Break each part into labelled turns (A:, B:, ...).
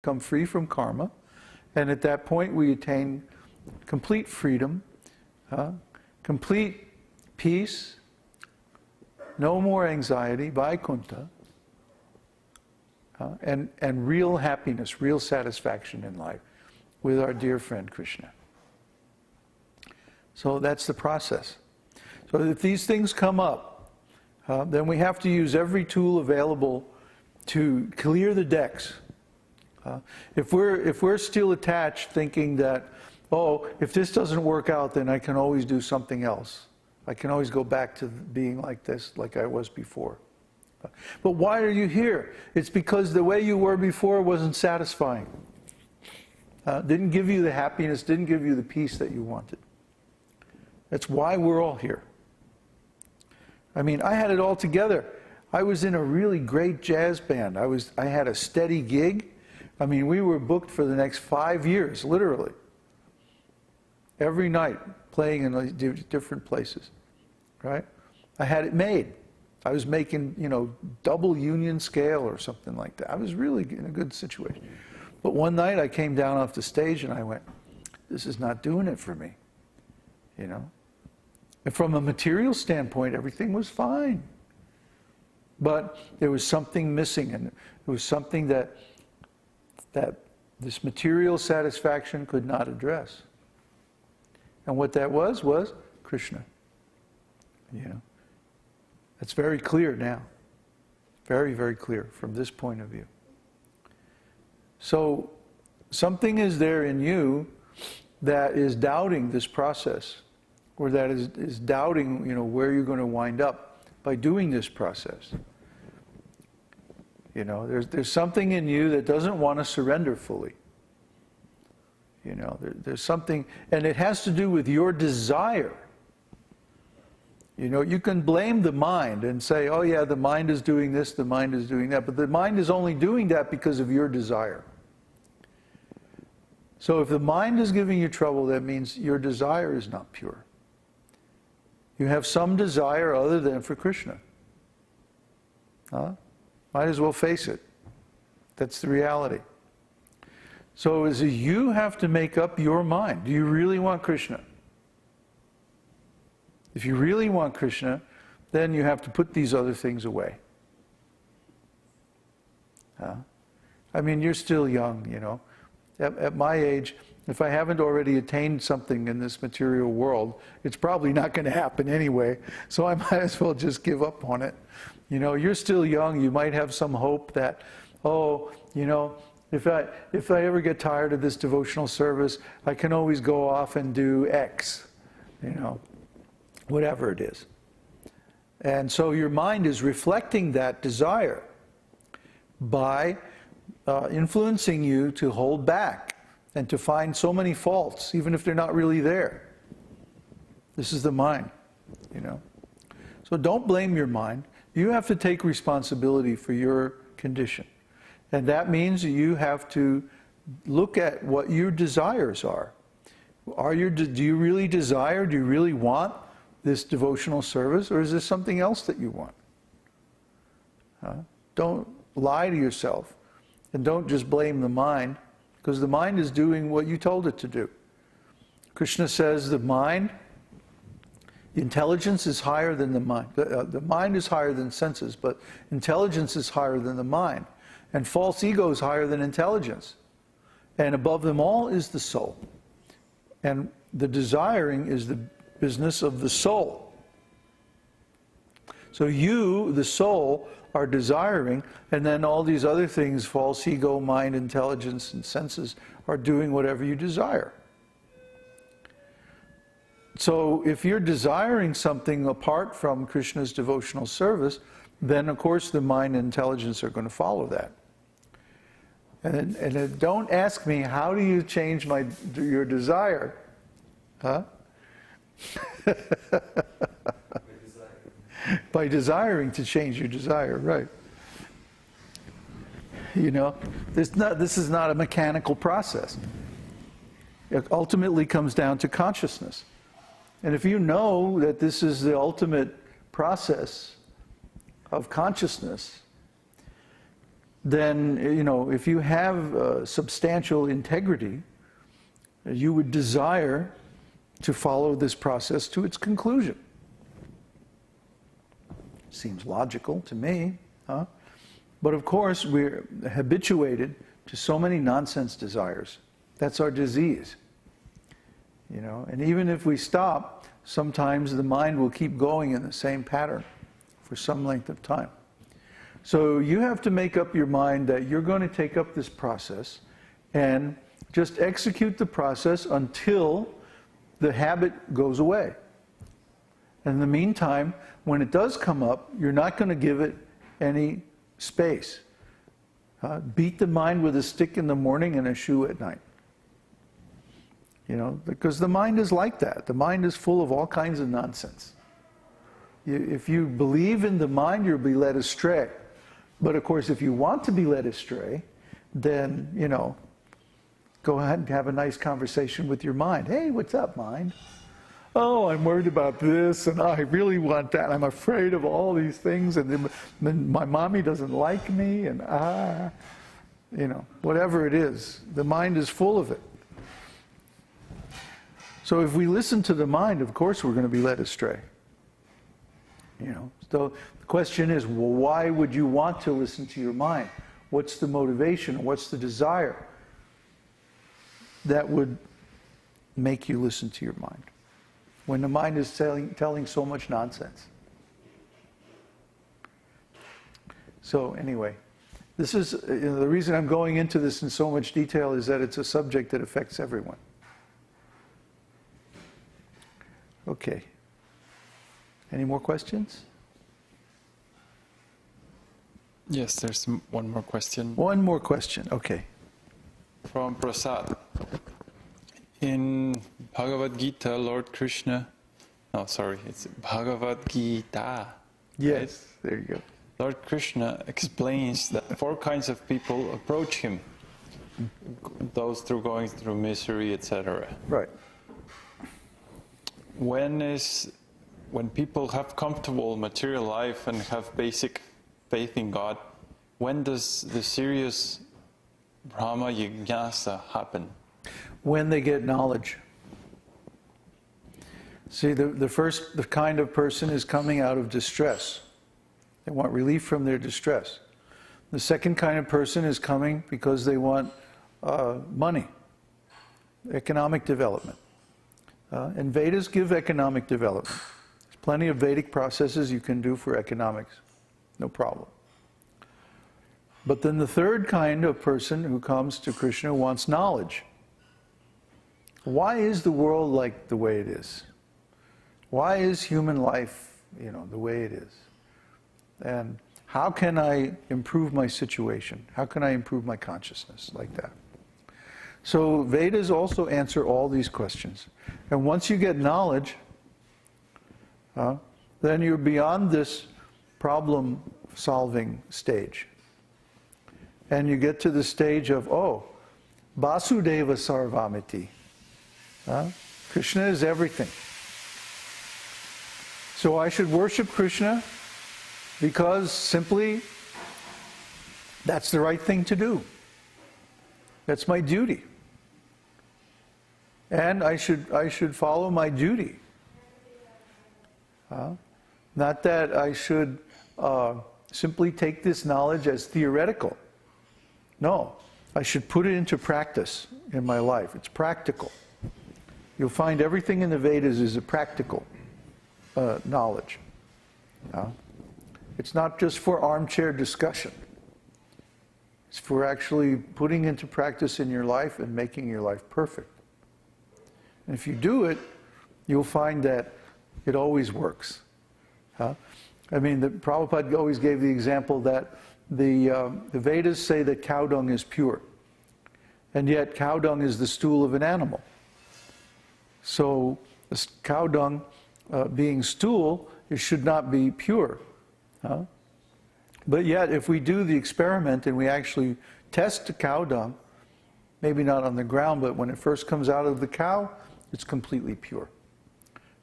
A: become free from karma, and at that point we attain complete freedom, complete peace, no more anxiety, Vaikuntha, and real happiness, real satisfaction in life with our dear friend Krishna. So that's the process. So if these things come up, then we have to use every tool available to clear the decks. If we're still attached, thinking that, oh, if this doesn't work out, then I can always do something else. I can always go back to being like this, like I was before. But why are you here? It's because the way you were before wasn't satisfying. Didn't give you the happiness, didn't give you the peace that you wanted. That's why we're all here. I mean, I had it all together. I was in a really great jazz band. I had a steady gig. I mean, we were booked for the next 5 years, literally. Every night, playing in different places, right? I had it made. I was making, double union scale or something like that. I was really in a good situation. But one night I came down off the stage and I went, this is not doing it for me, And from a material standpoint, everything was fine. But there was something missing, and it was something that this material satisfaction could not address. And what that was Krishna. That's very clear now. Very, very clear from this point of view. So something is there in you that is doubting this process, or that is doubting, where you're going to wind up by doing this process. There's something in you that doesn't want to surrender fully. There's something, and it has to do with your desire. You can blame the mind and say, oh yeah, the mind is doing this, the mind is doing that, but the mind is only doing that because of your desire. So if the mind is giving you trouble, that means your desire is not pure. You have some desire other than for Krishna. Might as well face it. That's the reality. So you have to make up your mind. Do you really want Krishna? If you really want Krishna, then you have to put these other things away. I mean, you're still young, At my age, if I haven't already attained something in this material world, it's probably not going to happen anyway, so I might as well just give up on it. You're still young, you might have some hope that, if I ever get tired of this devotional service, I can always go off and do X, whatever it is. And so your mind is reflecting that desire by influencing you to hold back and to find so many faults, even if they're not really there. This is the mind, So don't blame your mind. You have to take responsibility for your condition. And that means you have to look at what your desires are. Do you really desire, do you really want this devotional service, or is there something else that you want? Don't lie to yourself, and don't just blame the mind, because the mind is doing what you told it to do. Krishna says the mind, the intelligence is higher than the mind. The mind is higher than senses, but intelligence is higher than the mind. And false ego is higher than intelligence. And above them all is the soul. And the desiring is the business of the soul. So you, the soul, are desiring, and then all these other things, false ego, mind, intelligence, and senses, are doing whatever you desire. So if you're desiring something apart from Krishna's devotional service, then of course the mind and intelligence are going to follow that. And don't ask me, how do you change your desire? By desiring to change your desire, right. This is not a mechanical process. It ultimately comes down to consciousness. And if you know that this is the ultimate process of consciousness, then, if you have substantial integrity, you would desire to follow this process to its conclusion. Seems logical to me, huh? But of course, we're habituated to so many nonsense desires. That's our disease. And even if we stop, sometimes the mind will keep going in the same pattern for some length of time. So you have to make up your mind that you're going to take up this process and just execute the process until the habit goes away. In the meantime, when it does come up, you're not going to give it any space. Beat the mind with a stick in the morning and a shoe at night. Because the mind is like that. The mind is full of all kinds of nonsense. If you believe in the mind, you'll be led astray. But of course, if you want to be led astray, then, go ahead and have a nice conversation with your mind. Hey, what's up, mind? Oh, I'm worried about this, and I really want that. I'm afraid of all these things, and then my mommy doesn't like me, and whatever it is. The mind is full of it. So if we listen to the mind, of course we're going to be led astray. So the question is, well, why would you want to listen to your mind? What's the motivation? What's the desire that would make you listen to your mind when the mind is telling so much nonsense? So anyway, this is the reason I'm going into this in so much detail is that it's a subject that affects everyone. Okay. Any more questions?
B: Yes, there's one more question.
A: One more question, okay.
B: From Prasad. In Bhagavad-gītā, Lord Krishna, it's Bhagavad-gītā.
A: Yes,
B: right?
A: There you go.
B: Lord Krishna explains that 4 kinds of people approach him. Those going through misery, etc.
A: Right.
B: When people have comfortable material life and have basic faith in God, when does the serious Brahma Jignasa happen?
A: When they get knowledge. See, the kind of person is coming out of distress. They want relief from their distress. The second kind of person is coming because they want money, economic development. And Vedas give economic development. There's plenty of Vedic processes you can do for economics. No problem. But then the third kind of person who comes to Krishna wants knowledge. Why is the world like the way it is? Why is human life, the way it is? And how can I improve my situation? How can I improve my consciousness like that? So Vedas also answer all these questions. And once you get knowledge, then you're beyond this problem-solving stage. And you get to the stage of, Vasudeva Sarvamiti. Krishna is everything. So I should worship Krishna because simply that's the right thing to do. That's my duty. And I should follow my duty. Not that I should simply take this knowledge as theoretical. No, I should put it into practice in my life. It's practical. You'll find everything in the Vedas is a practical knowledge. It's not just for armchair discussion. It's for actually putting into practice in your life and making your life perfect. And if you do it, you'll find that it always works. The Prabhupada always gave the example that the Vedas say that cow dung is pure. And yet cow dung is the stool of an animal. So this cow dung being stool, it should not be pure. But yet if we do the experiment and we actually test the cow dung, maybe not on the ground, but when it first comes out of the cow, it's completely pure.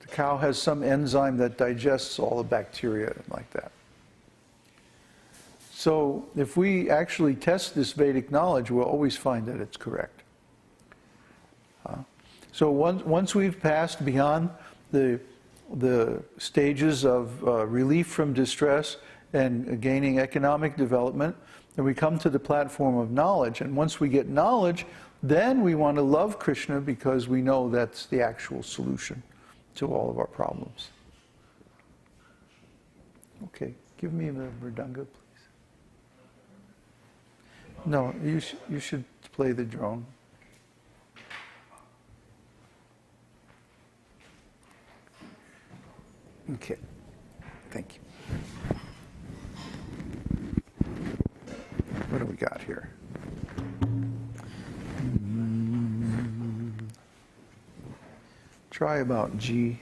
A: The cow has some enzyme that digests all the bacteria like that. So if we actually test this Vedic knowledge, we'll always find that it's correct. So once we've passed beyond the stages of relief from distress and gaining economic development, then we come to the platform of knowledge. And once we get knowledge, then we want to love Krishna because we know that's the actual solution to all of our problems. Okay, give me the mridanga, please. No, you should play the drone. Okay, thank you. What do we got here? Try about G.